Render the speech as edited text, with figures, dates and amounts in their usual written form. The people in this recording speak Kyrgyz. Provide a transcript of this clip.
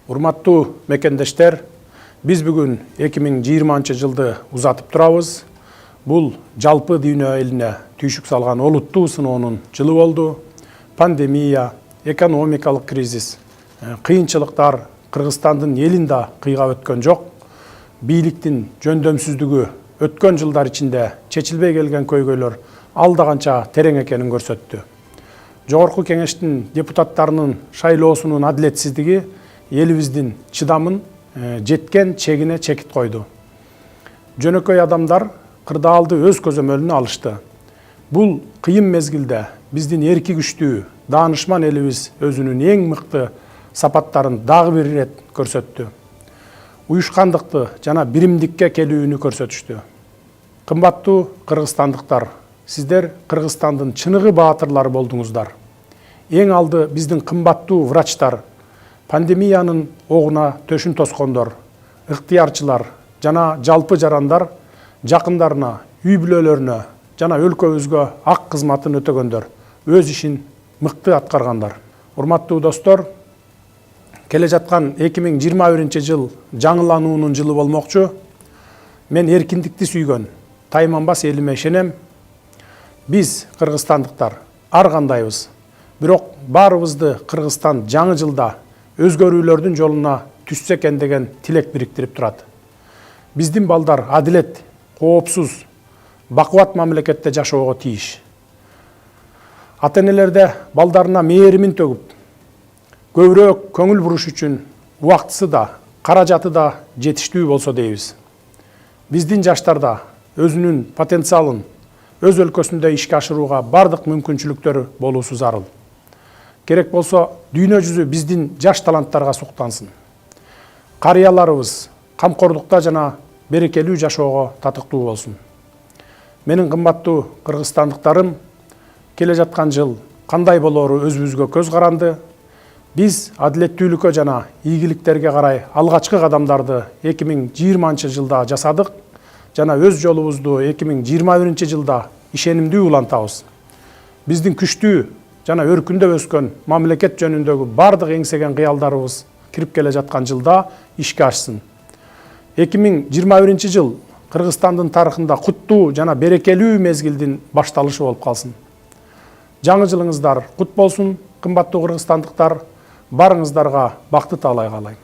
Урматтуу мекендештер, биз бүгүн 2020 жылды узатып турабыз. Бул жалпы дүйнө элине түйшүк салган олуттуу сыноонун жылы болду. Пандемия, экономикалык кризис, кыйынчылыктар Кыргызстандын элин да кыйгап өткөн жок. Бийликтин жөндөмсүздүгү өткөн жылдар ичинде чечилбей келген көйгөйлөр алда канча терең экенин көрсөттү. Жогорку кеңештин депутаттарынын шайлоосунун адилетсиздиги элибиздин чыдамын жеткен чегине чекит койду. Жөнөкөй адамдар кырдаалды өз көзөмөлүнө алышты. Бул кыйын мезгилде биздин эрки күчтүү, даанышман элибиз өзүнүн эң мыкты сапаттарын дагы бир ирет көрсөттү. Уюшкандыкты жана биримдикке келүүнү көрсөтүштү. Кымбаттуу кыргызстандыктар, сиздер Кыргызстандын чыныгы баатырлары болдуңуздар. Эң алды биздин кымбаттуу врачтар, пандемиянын огуна төшүн тоскондор, ыктыярчылар жана жалпы жарандар жакындарына, үй бүлөлөрүнө жана өлкөбүзгө ак кызматын өтөгөндөр, өз ишин мыкты аткаргандар. Урматтуу достор, келе жаткан 2021 жыл жаңылануунун жылы болмокчу. Мен эркиндикти сүйгөн, тайманбас элиме ишенем. Биз кыргызстандыктар ар кандайбыз, бирок баарыбызды Кыргызстан жаңы жылда өзгөрүүлөрдүн жолуна түшсө экен деген тилек бириктирип турат. Биздин балдар адилет, коопсуз, бакубат мамлекетте жашоого тийиш. Ата-энелерде балдарына мээримин төгүп, көбүрөөк көңүл буруш үчүн убактысы да, каражаты да жетиштүү болсо дейбиз. Биздин жаштарда өзүнүн потенциалын өз өлкөсүндө ишке ашырууга бардык мүмкүнчүлүктөрү болуусу зарыл. Керек болсо дүйнө жүзү биздин жаш таланттарга суктансын. Карыяларыбыз камкордукта жана берекелүү жашоого татыктуу болсун. Менин кымбаттуу кыргызстандыктарым, келе жаткан жыл кандай болору өзүбүзгө көз каранды. Биз адилеттүүлүккө жана ийгиликтерге карай алгачкы кадамдарды 2020 жылда жасадык жана өз жолубузду 2021 жылда ишенимдүү улантабыз. Биздин күчтүү жана өркүндөп өскөн мамлекет жөнүндөгү бардык эңсеген кыялдарыбыз кирип келе жаткан жылда ишке ашсын. 2021 жыл Кыргызстандын тарыхында куттуу жана берекелүү мезгилдин башталышы болуп калсын. Жаңы жылыңыздар кут болсун, кымбаттуу кыргызстандыктар. Барыңыздарга бакты таалай каалайм.